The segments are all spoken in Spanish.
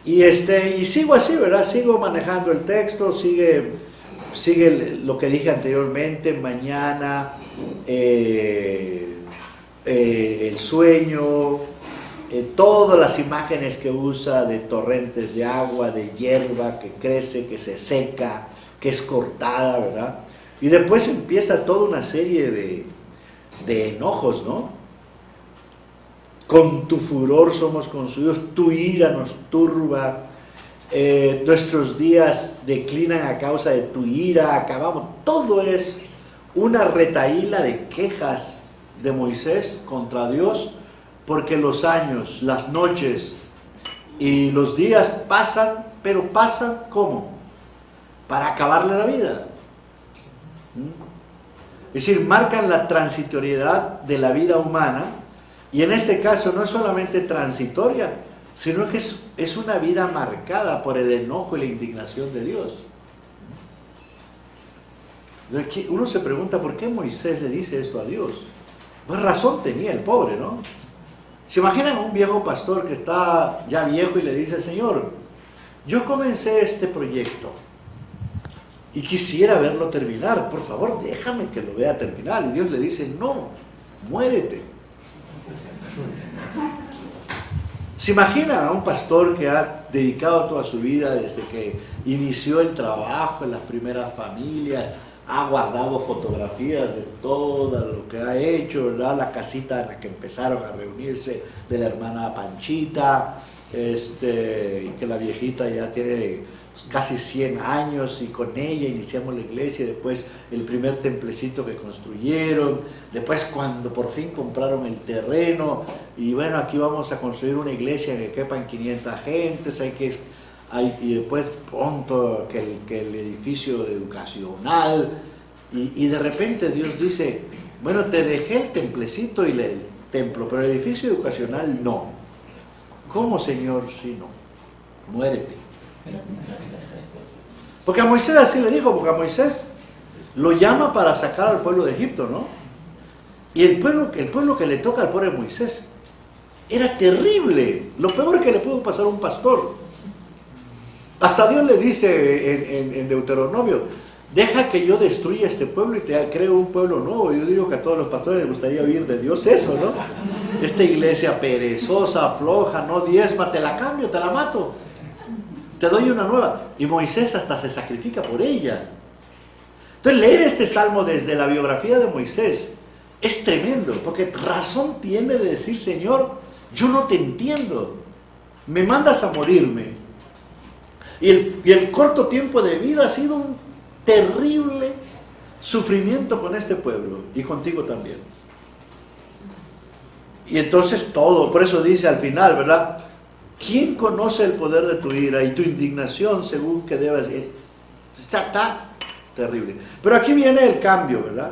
Y sigo así, ¿verdad? Sigo manejando el texto, sigue lo que dije anteriormente, mañana, el sueño, todas las imágenes que usa de torrentes de agua, de hierba que crece, que se seca, que es cortada, ¿verdad? Y después empieza toda una serie de enojos, ¿no? Con tu furor somos consumidos, tu ira nos turba, nuestros días declinan a causa de tu ira, acabamos. Todo es una retahíla de quejas de Moisés contra Dios, porque los años, las noches y los días pasan, pero pasan ¿cómo? Para acabarle la vida. Es decir, marcan la transitoriedad de la vida humana, y en este caso no es solamente transitoria, sino que es una vida marcada por el enojo y la indignación de Dios. Uno se pregunta, ¿por qué Moisés le dice esto a Dios? Pues razón tenía el pobre, ¿no? ¿Se imaginan a un viejo pastor que está ya viejo y le dice, Señor, yo comencé este proyecto y quisiera verlo terminar, por favor déjame que lo vea terminar? Y Dios le dice, no, muérete. ¿Se imaginan a un pastor que ha dedicado toda su vida desde que inició el trabajo en las primeras familias, ha guardado fotografías de todo lo que ha hecho, ¿verdad? La casita en la que empezaron a reunirse de la hermana Panchita, y que la viejita ya tiene casi 100 años, y con ella iniciamos la iglesia, y después el primer templecito que construyeron, después cuando por fin compraron el terreno, y bueno, aquí vamos a construir una iglesia en que quepan 500 gentes, y después pronto que el edificio educacional, y de repente Dios dice, bueno, te dejé el templecito y el templo, pero el edificio educacional no. ¿Cómo, Señor? Si no, muérete. Porque a Moisés así le dijo, porque a Moisés lo llama para sacar al pueblo de Egipto, ¿no? Y el pueblo que le toca al pobre Moisés era terrible, lo peor que le pudo pasar a un pastor. Hasta Dios le dice en Deuteronomio, deja que yo destruya este pueblo y te creo un pueblo nuevo. Yo digo que a todos los pastores les gustaría oír de Dios eso, ¿no? Esta iglesia perezosa, floja, no diezma, te la cambio, te la mato, te doy una nueva. Y Moisés hasta se sacrifica por ella. Entonces leer este salmo desde la biografía de Moisés es tremendo, porque razón tiene de decir, Señor, yo no te entiendo, me mandas a morirme, y el corto tiempo de vida ha sido un terrible sufrimiento con este pueblo y contigo también. Y entonces todo, por eso dice al final, ¿verdad? ¿Quién conoce el poder de tu ira y tu indignación según que debas? Está terrible. Pero aquí viene el cambio, ¿verdad?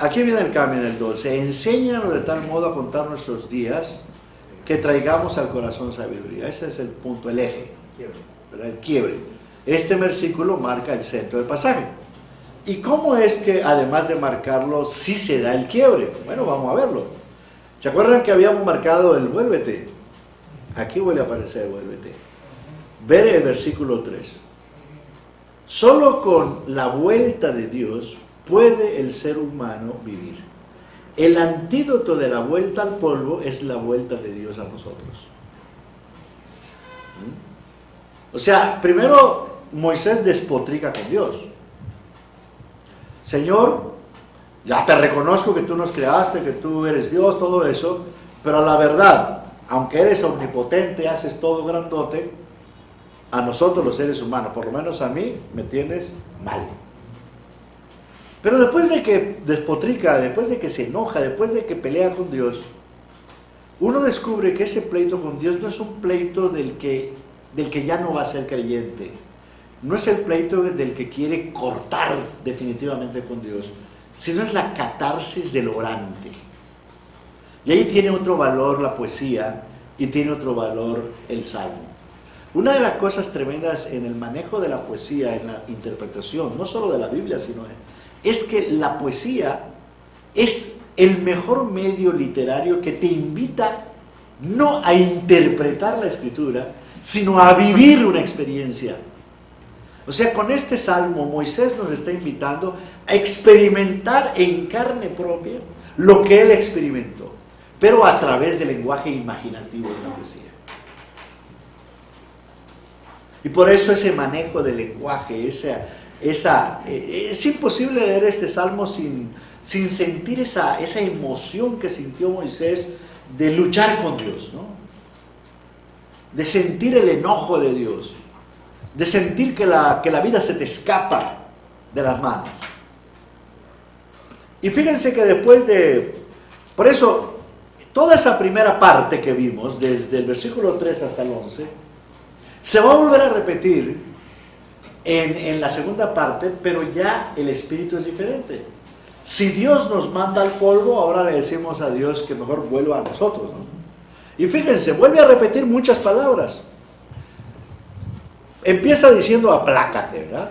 Aquí viene el cambio en el 12. Enséñanos de tal modo a contar nuestros días que traigamos al corazón sabiduría. Ese es el punto, el eje, ¿verdad? El quiebre. Este versículo marca el centro del pasaje. ¿Y cómo es que además de marcarlo, sí se da el quiebre? Bueno, vamos a verlo. ¿Se acuerdan que habíamos marcado el vuélvete? Aquí vuelve a aparecer vuélvete. Ver el versículo 3. Solo con la vuelta de Dios puede el ser humano vivir. El antídoto de la vuelta al polvo es la vuelta de Dios a nosotros. O sea, primero Moisés despotrica con Dios. Señor, ya te reconozco que tú nos creaste, que tú eres Dios, todo eso, pero la verdad, aunque eres omnipotente, haces todo grandote, a nosotros los seres humanos, por lo menos a mí, me tienes mal. Pero después de que despotrica, después de que se enoja, después de que pelea con Dios, uno descubre que ese pleito con Dios no es un pleito del que ya no va a ser creyente. No es el pleito del que quiere cortar definitivamente con Dios, sino es la catarsis del orante. Y ahí tiene otro valor la poesía y tiene otro valor el salmo. Una de las cosas tremendas en el manejo de la poesía, en la interpretación, no solo de la Biblia, sino es que la poesía es el mejor medio literario que te invita no a interpretar la Escritura, sino a vivir una experiencia. O sea, con este salmo Moisés nos está invitando a experimentar en carne propia lo que él experimentó, pero a través del lenguaje imaginativo de la poesía. Y por eso ese manejo del lenguaje, es imposible leer este salmo sin sentir esa emoción que sintió Moisés de luchar con Dios, ¿no? De sentir el enojo de Dios, de sentir que la vida se te escapa de las manos. Y fíjense que por eso, toda esa primera parte que vimos, desde el versículo 3 hasta el 11, se va a volver a repetir en la segunda parte, pero ya el espíritu es diferente. Si Dios nos manda al polvo, ahora le decimos a Dios que mejor vuelva a nosotros, ¿no? Y fíjense, vuelve a repetir muchas palabras. Empieza diciendo aplácate, ¿verdad?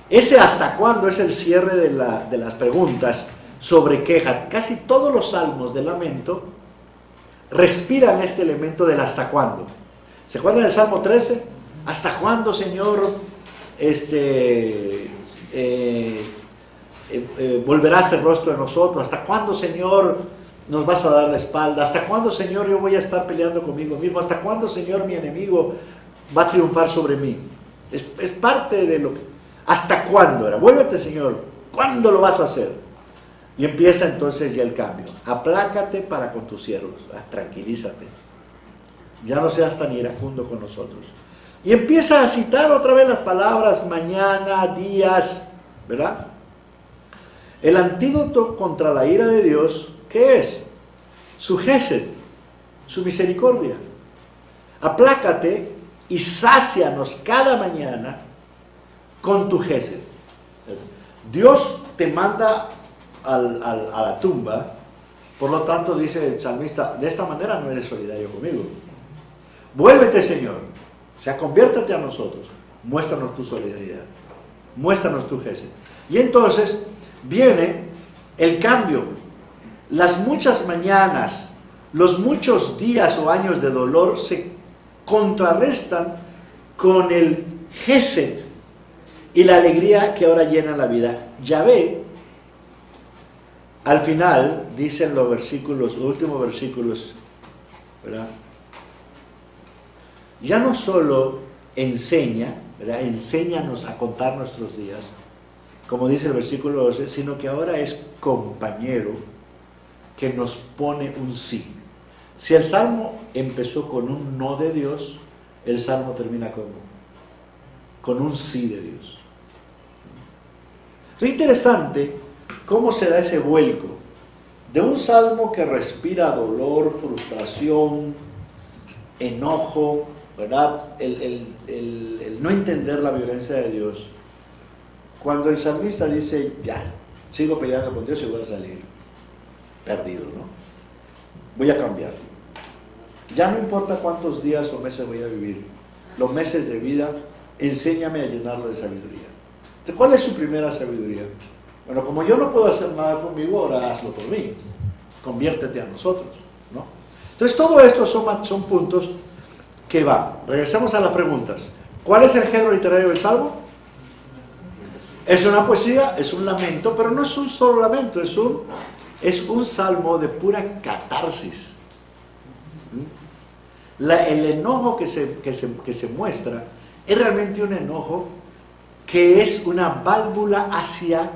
Ese hasta cuándo es el cierre de las preguntas sobre queja. Casi todos los salmos de lamento respiran este elemento del hasta cuándo. ¿Se acuerdan del Salmo 13? ¿Hasta cuándo, Señor, volverás el rostro de nosotros? ¿Hasta cuándo, Señor, nos vas a dar la espalda? ¿Hasta cuándo, Señor, yo voy a estar peleando conmigo mismo? ¿Hasta cuándo, Señor, mi enemigo va a triunfar sobre mí? Es parte de lo que... ¿Hasta cuándo era? Vuélvete, Señor. ¿Cuándo lo vas a hacer? Y empieza entonces ya el cambio. Aplácate para con tus siervos. Tranquilízate. Ya no seas tan iracundo con nosotros. Y empieza a citar otra vez las palabras mañana, días, ¿verdad? El antídoto contra la ira de Dios, ¿qué es? Su gesed, su misericordia. Aplácate y sácianos cada mañana con tu gesed. Dios te manda a la tumba, por lo tanto dice el salmista, de esta manera no eres solidario conmigo. Vuélvete, Señor, o sea, conviértate a nosotros, muéstranos tu solidaridad, muéstranos tu gesed. Y entonces viene el cambio. Las muchas mañanas, los muchos días o años de dolor se contrarrestan con el gesed y la alegría que ahora llena la vida. Yahvé, al final, dicen los últimos versículos, ¿verdad? Ya no solo enseña, ¿verdad? Enséñanos a contar nuestros días, como dice el versículo 12, sino que ahora es compañero que nos pone un sí. Si el Salmo empezó con un no de Dios, el Salmo termina con un sí de Dios. Es interesante cómo se da ese vuelco de un Salmo que respira dolor, frustración, enojo, ¿verdad? El no entender la violencia de Dios. Cuando el salmista dice, ya, sigo peleando con Dios y voy a salir perdido, ¿no? Voy a cambiar. Ya no importa cuántos días o meses voy a vivir, los meses de vida, enséñame a llenarlo de sabiduría. Entonces, ¿cuál es su primera sabiduría? Bueno, como yo no puedo hacer nada conmigo, ahora hazlo por mí. Conviértete a nosotros, ¿no? Entonces, todo esto son puntos que van. Regresamos a las preguntas. ¿Cuál es el género literario del Salmo? Es una poesía, es un lamento, pero no es un solo lamento, es un salmo de pura catarsis. El enojo que se muestra es realmente un enojo que es una válvula hacia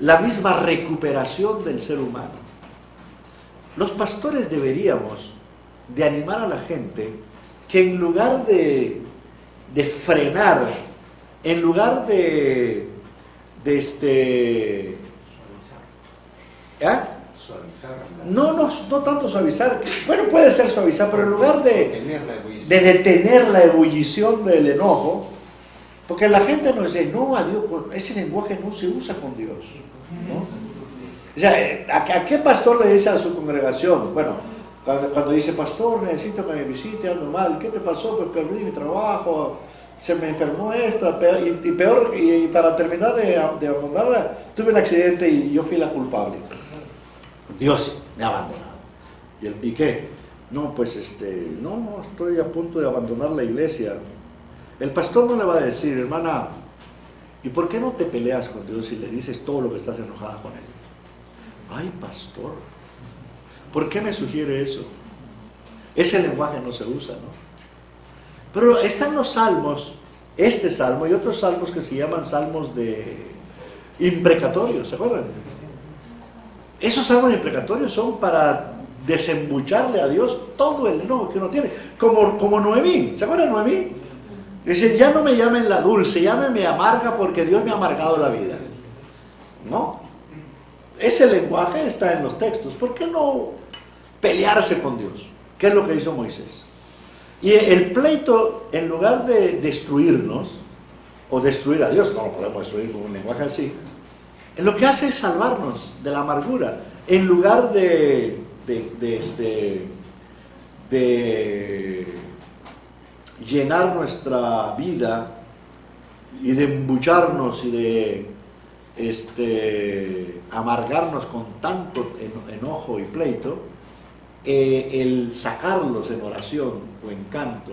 la misma recuperación del ser humano. Los pastores deberíamos de animar a la gente que en lugar de frenar, en lugar de suavizar. No tanto suavizar, bueno, puede ser suavizar, pero en lugar de detener la ebullición del enojo, porque la gente nos dice, no, a Dios, ese lenguaje no se usa con Dios, ¿no? O sea, ¿a qué pastor le dice a su congregación? Bueno, cuando dice, pastor, necesito que me visite, ando mal, ¿qué te pasó? Pues perdí mi trabajo, se me enfermó esto, y peor, y para terminar de afondarla, tuve un accidente y yo fui la culpable. Dios me ha abandonado. ¿Y qué? No, pues no, estoy a punto de abandonar la iglesia. El pastor no le va a decir, hermana, ¿y por qué no te peleas con Dios y le dices todo lo que estás enojada con Él? Ay, pastor, ¿por qué me sugiere eso? Ese lenguaje no se usa, ¿no? Pero están los salmos, este salmo y otros salmos que se llaman salmos de imprecatorios, ¿se acuerdan? Esos salmos imprecatorios son para desembucharle a Dios todo el enojo que uno tiene. Como Noemí, ¿se acuerdan de Noemí? Dice, ya no me llamen la dulce, llámenme amarga porque Dios me ha amargado la vida. ¿No? Ese lenguaje está en los textos. ¿Por qué no pelearse con Dios? ¿Qué es lo que hizo Moisés? Y el pleito, en lugar de destruirnos, o destruir a Dios, no lo podemos destruir con un lenguaje así, lo que hace es salvarnos de la amargura, en lugar de llenar nuestra vida y de embucharnos y de amargarnos con tanto enojo y pleito, el sacarlos en oración o en canto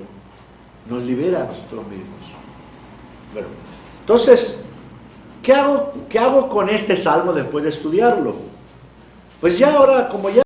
nos libera a nosotros mismos. Bueno, entonces, ¿qué hago con este salmo después de estudiarlo? Pues ya ahora, como ya